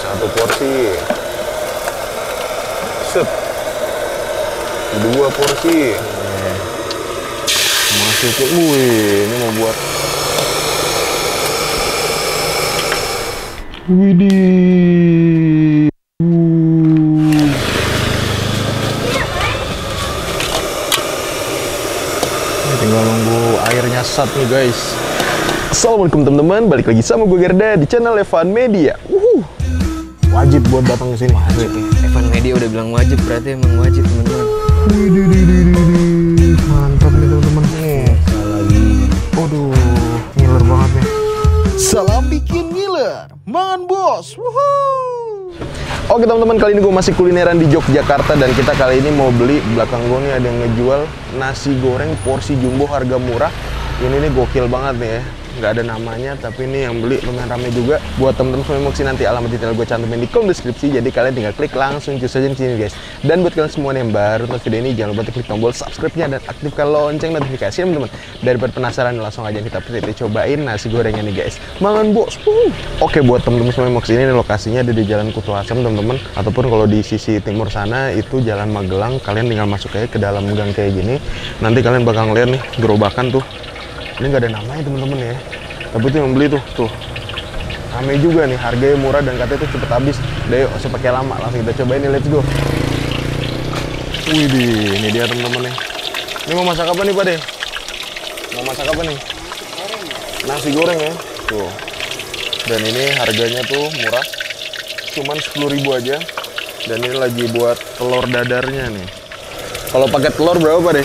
satu porsi. Set. Dua porsi. Masukin. Wih, ini mau buat. Widih. Tinggal nunggu airnya sat nih guys. Assalamualaikum teman-teman, balik lagi sama gue Gerda di channel Evan Media. Wajib buat datang ke sini. Wajib ya. Evan Media udah bilang wajib, berarti emang wajib teman-teman. Mantap nih teman-teman. Sekali lagi. Waduh, ngiler banget nih. Salam bikin ngiler, mangan bos. Oke teman-teman, kali ini gue masih kulineran di Yogyakarta dan kita kali ini mau beli. Belakang gue nih ada yang ngejual nasi goreng porsi jumbo harga murah. Ini nih gokil banget nih ya. Nggak ada namanya, tapi ini yang beli lumayan rame juga. Buat temen-temen semua emosi, nanti alamat detail gue cantumin di kolom deskripsi, jadi kalian tinggal klik langsung cus aja di sini guys. Dan buat kalian semua yang baru nonton video ini, jangan lupa klik tombol subscribe-nya dan aktifkan lonceng notifikasi teman-teman. Daripada penasaran, langsung aja kita cobain nasi gorengnya nih guys. Mangan bos. Oke, buat temen-temen semua emosi, ini lokasinya ada di Jalan Kutu Asem teman-teman, ataupun kalau di sisi timur sana itu Jalan Magelang. Kalian tinggal masuk aja ke dalam gang kayak gini. Nanti kalian bakal ngeliat nih gerobakan tuh. Ini nggak ada namanya temen-temen ya, tapi tuh yang beli tuh rame juga nih, harganya murah dan katanya tuh cepet habis. Udah yuk, usah pakai lama, langsung kita cobain nih, let's go. Widih, ini dia temen-temen nih. Ini mau masak apa nih Pak De? Mau masak apa nih? Nasi goreng ya, tuh. Dan ini harganya tuh murah, cuman 10.000 aja. Dan ini lagi buat telur dadarnya nih. Kalau pakai telur berapa Pak De?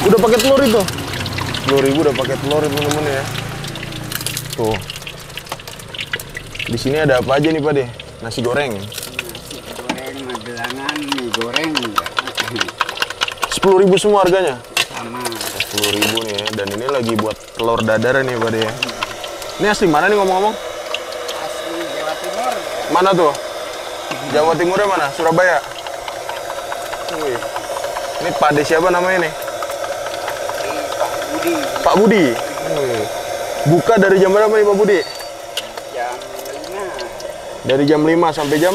Udah pakai telur itu? 10.000 udah pakai telur teman-teman ya. Tuh. Di sini ada apa aja nih Pak De? Nasi goreng. Nasi goreng, magelangan, mie goreng. 10.000 semua harganya? Sama. 10.000 nih ya. Dan ini lagi buat telur dadar nih Pak De ya. Ini asli mana nih ngomong-ngomong? Asli Jawa Timur. Mana tuh? Jawa Timurnya mana? Surabaya? Wih. Ini Pak De siapa namanya nih? Pak Budi. Buka dari jam berapa nih Pak Budi? Jam 5. Dari jam 5 sampai jam?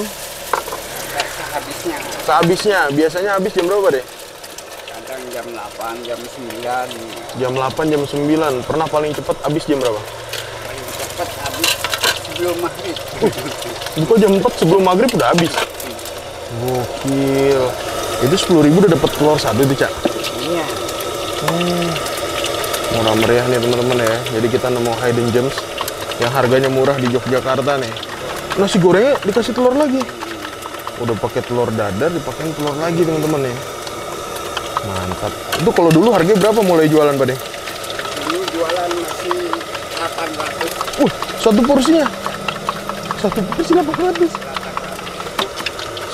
Sehabisnya. Sehabisnya. Biasanya habis jam berapa deh? Kadang jam 8, jam 9. Jam 8, jam 9. Pernah paling cepat habis jam berapa? Paling cepat habis sebelum maghrib. Buka jam 4 sebelum maghrib udah habis. Gokil. Itu 10.000 udah dapat telur satu itu, Cak? Iya. Murah meriah nih teman-teman ya. Jadi kita nemu hidden gems yang harganya murah di Yogyakarta nih. Nasi gorengnya dikasih telur lagi. Udah pakai telur dadar, dipakein telur lagi teman-teman ya. Mantap. Itu kalau dulu harganya berapa mulai jualan Pak De? Dulu jualan nasi 800. Satu porsinya. Satu porsi 800.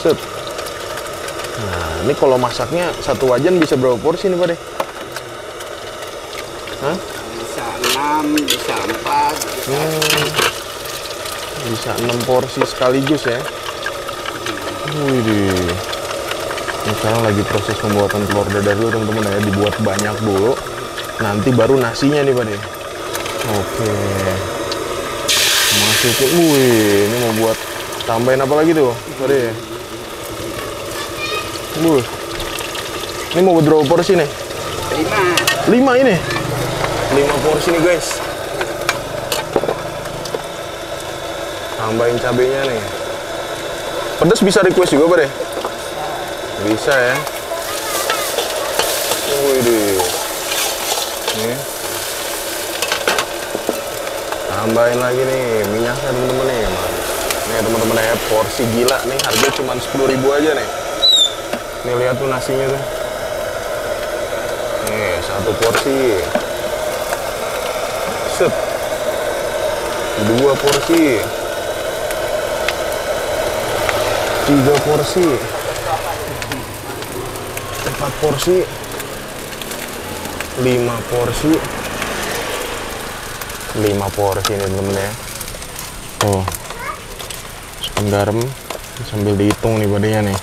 Set. Nah, ini kalau masaknya satu wajan bisa berapa porsi nih Pak De? Hah? Bisa 6, bisa 4. Bisa 6 porsi sekaligus ya. Wih. Ini sekarang lagi proses pembuatan telur dadar dulu teman-teman ya. Dibuat banyak dulu. Nanti baru nasinya nih Pak De. Oke. Masukin. Wih, ini mau buat tambahin apa lagi tuh Pak De? Ini mau buat berapa porsi nih? 5. 5 ini? 5 porsi nih guys. Tambahin cabenya nih. Pedas bisa request juga Pak De? Bisa ya. Wih. Nih. Tambahin lagi nih minyaknya teman-teman nih. Nih teman-teman ya, porsi gila nih, harga cuma 10.000 aja nih. Nih lihat tuh nasinya tuh. Nih, satu porsi. Set. 2 porsi. 3 porsi. 4 porsi. 5 porsi. 5 porsi nih temen-temen ya. Tuh. Masukkan garam sambil dihitung nih badannya nih.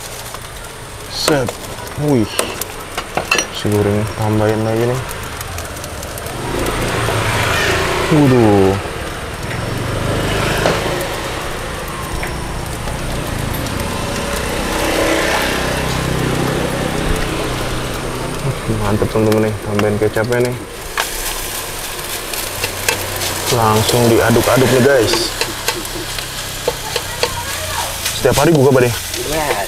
Set. Wih. Si goreng tambahin lagi nih. Waduh. teman-teman nih, tambahin kecapnya nih. Langsung diaduk-aduk nih guys. Setiap hari buka Pak deh? Iya.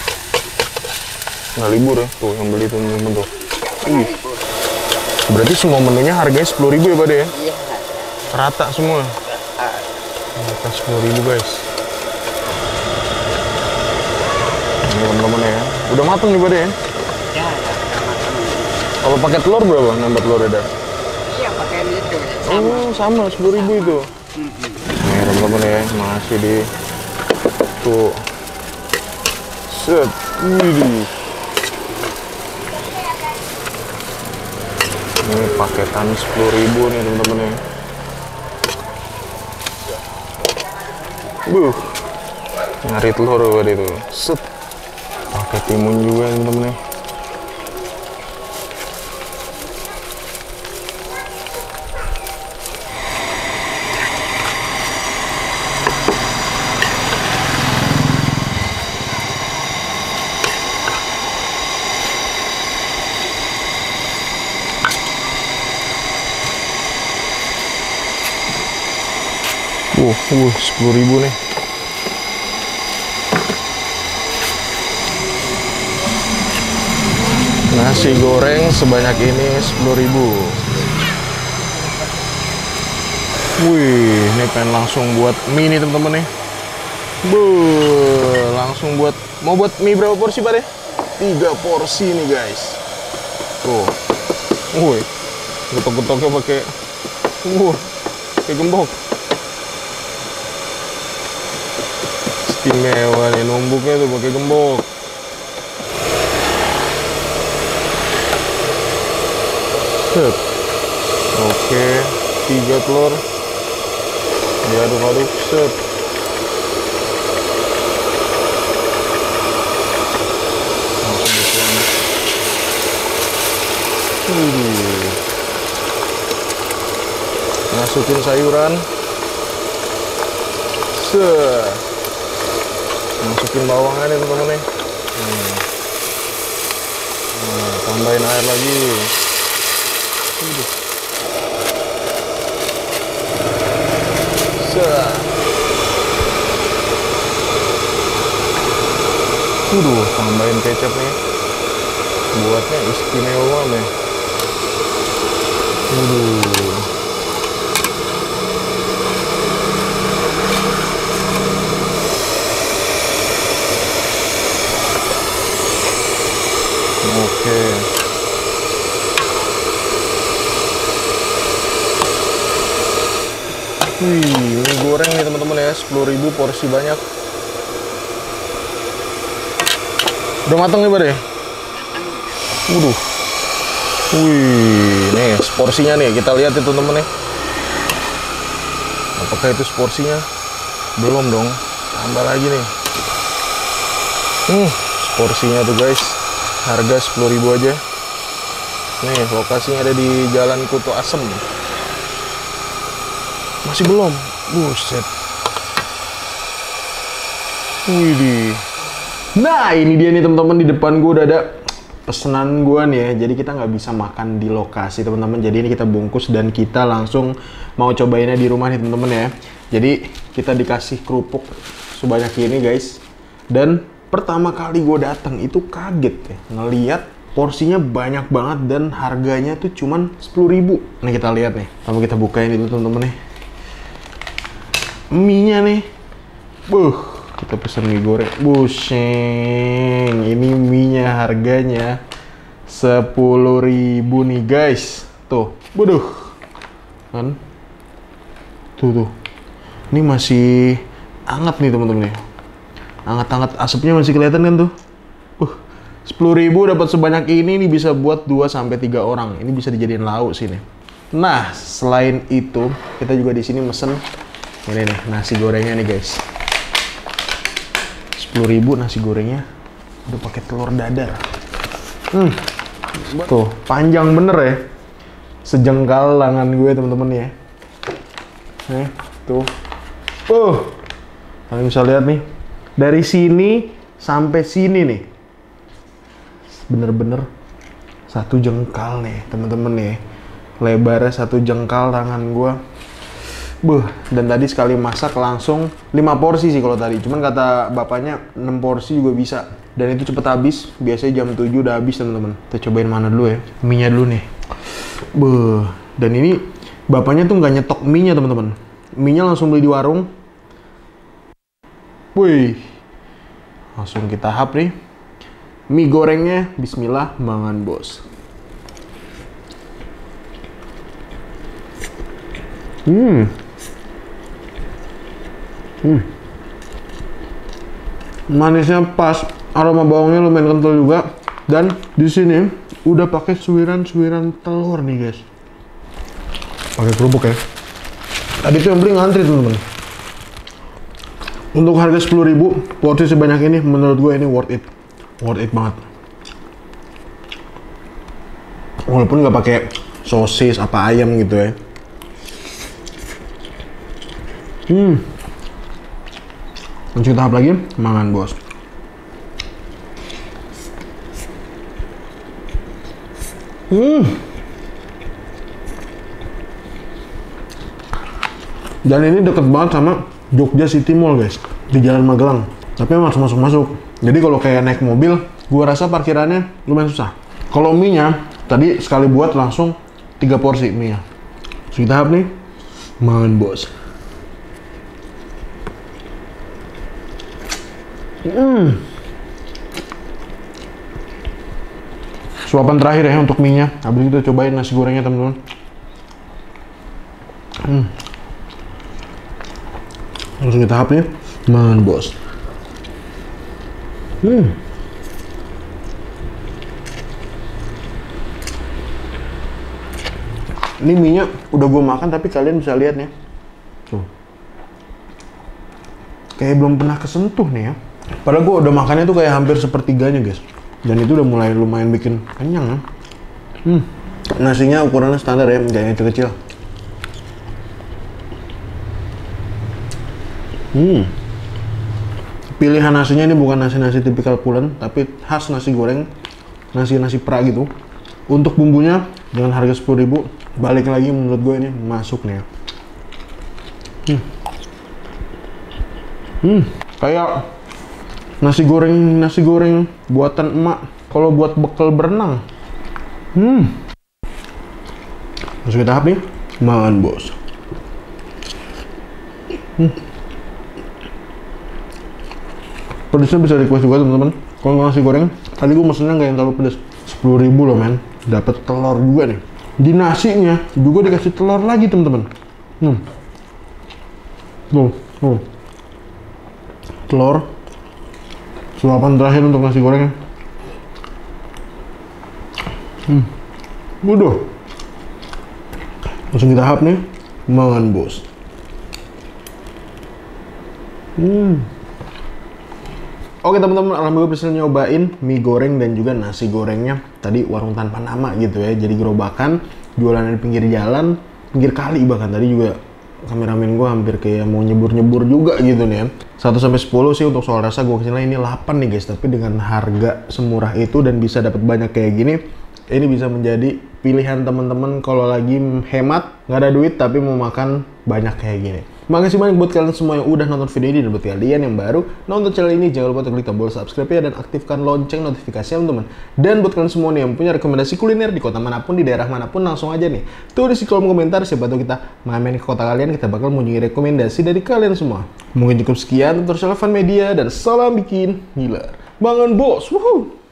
Nggak libur ya, tuh yang beli temen-temen tuh. Berarti semua menunya harganya 10.000 ya Pak deh ya? Iya. Rata semua. Rata 10.000 guys. Ini teman-teman ya. Udah mateng nih Pak deh ya? Ya. Kalau pakai telur berapa nambah telur ada? Iya pakai itu. Oh sama 10.000 itu. Nih teman-teman ya, masih di tuh. Set, widih. Ini paketan 10.000 nih teman-teman ya. Nyari telur buat itu. Set. Pakai timun juga teman-teman ya. Wah, 10.000 nih. Nasi goreng sebanyak ini 10.000. Wih, ini pengen langsung buat mie nih teman-teman nih. Langsung buat, mau buat mie berapa porsi Pak deh? 3 porsi nih guys. Tuh. Wih, getok-getoknya pakai gembok. Istimewa nih, numbuknya tuh pakai gembok. Set. Oke, 3 telur diaduk-aduk. Set. Langsung dituang. Masukin sayuran. Set. Masukin bawangannya teman-teman nih. Nah, tambahin air lagi. Tambahin kecap nih. Buatnya istimewa nih. Oke. Mie goreng nih teman-teman ya, 10.000 porsi banyak. Udah matang nih Pak deh? Nih porsinya nih, kita lihat itu teman-teman nih. Apakah itu porsinya? Belum dong, tambah lagi nih. Porsinya tuh guys, harga 10.000 aja. Nih lokasinya ada di Jalan Kutu Asem. Masih belum, buset. Widih. Nah ini dia nih teman-teman, di depan gue udah ada pesanan gue nih ya. Jadi kita nggak bisa makan di lokasi teman-teman. Jadi ini kita bungkus dan kita langsung mau cobainnya di rumah nih teman-teman ya. Jadi kita dikasih kerupuk sebanyak ini guys. Dan pertama kali gue datang itu kaget ya, ngeliat porsinya banyak banget dan harganya tuh cuman 10.000. Nah kita lihat nih, lalu kita bukain itu teman-teman nih. Mie-nya nih. Kita pesen mie goreng. Busheng. Ini mie-nya harganya 10.000 nih guys. Tuh. Kan? Tuh. Ini masih hangat nih teman-teman nih. Hangat-hangat, asapnya masih kelihatan kan tuh. 10.000 dapat sebanyak ini bisa buat 2-3 orang. Ini bisa dijadiin lauk sini. Nah, selain itu, kita juga di sini mesen ini nih, nasi gorengnya nih guys. 10.000 nasi gorengnya udah pakai telur dadar. Tuh, panjang bener ya. Sejengkal lengan gue teman-teman ya. Nih, tuh. Kalian bisa lihat nih. Dari sini sampai sini nih. Bener-bener 1 jengkal nih temen-temen nih. Lebarnya 1 jengkal tangan gua. Dan tadi sekali masak langsung 5 porsi sih kalau tadi. Cuman kata bapaknya 6 porsi juga bisa. Dan itu cepet habis. Biasanya jam 7 udah habis teman-teman. Kita cobain mana dulu ya. Mie-nya dulu nih. Dan ini bapaknya tuh nggak nyetok mie-nya teman-teman. Mie-nya langsung beli di warung. Wih. Langsung kita hap nih. Mie gorengnya, bismillah, mangan bos. Manisnya pas, aroma bawangnya lumayan kental juga, dan di sini udah pakai suiran-suiran telur nih guys. Pakai kerupuk ya. Tadi tuh yang beli ngantri teman-teman. Untuk harga 10.000 porsi sebanyak ini, menurut gue ini worth it banget. Walaupun nggak pakai sosis apa ayam gitu ya. Lanjut tahap lagi, mangan bos. Dan ini deket banget sama Jogja City Mall guys, di Jalan Magelang. Tapi masuk. Jadi kalau kayak naik mobil, gua rasa parkirannya lumayan susah. Kalau mie-nya, tadi sekali buat langsung 3 porsi mie-nya. Lanjut tahap nih, mangan bos. Suapan terakhir ya untuk mie-nya. Habis kita cobain nasi gorengnya teman-teman. Langsung kita tahap nih, mangan bos. Ini mie-nya udah gue makan, tapi kalian bisa lihat nih. Tuh. Kayak belum pernah kesentuh nih ya. Padahal gue udah makannya tuh kayak hampir sepertiganya guys. Dan itu udah mulai lumayan bikin kenyang ya. Nasinya ukurannya standar ya, jangan yang kecil. Pilihan nasinya ini bukan nasi-nasi tipikal pulen, tapi khas nasi goreng, nasi pra gitu. Untuk bumbunya dengan harga 10.000, balik lagi menurut gue ini masuk nih ya. Kayak nasi goreng buatan emak kalau buat bekal berenang. Masuk ke tahap nih, mangan bos. Pedesnya bisa request juga teman-teman. Kalau nasi goreng, tadi gue mesennya nggak yang terlalu pedas. 10.000 loh men, dapat telur juga nih. Di nasinya juga dikasih telur lagi teman-teman. Tuh. Telur. Suapan terakhir untuk nasi goreng. Waduh. Langsung kita hap nih, mangan bos. Oke teman-teman, alhamdulillah berhasil nyobain mie goreng dan juga nasi gorengnya. Tadi warung tanpa nama gitu ya, jadi gerobakan, jualan di pinggir jalan, pinggir kali bahkan. Tadi juga kameramen gue hampir kayak mau nyebur-nyebur juga gitu nih ya. 1-10 sih untuk soal rasa gue kasih ini 8 nih guys. Tapi dengan harga semurah itu dan bisa dapat banyak kayak gini, ini bisa menjadi pilihan teman-teman kalau lagi hemat, nggak ada duit tapi mau makan banyak kayak gini. Makasih banyak buat kalian semua yang udah nonton video ini, dan buat kalian yang baru nonton channel ini jangan lupa untuk klik tombol subscribe ya dan aktifkan lonceng notifikasinya teman-teman. Dan buat kalian semua nih yang punya rekomendasi kuliner di kota manapun, di daerah manapun, langsung aja nih tulis di kolom komentar, siapa tahu kita main ke kota kalian, kita bakal mengunjungi rekomendasi dari kalian semua. Mungkin cukup sekian, terus Elvan Media dan salam bikin ngiler. Mangan bos. Woohoo.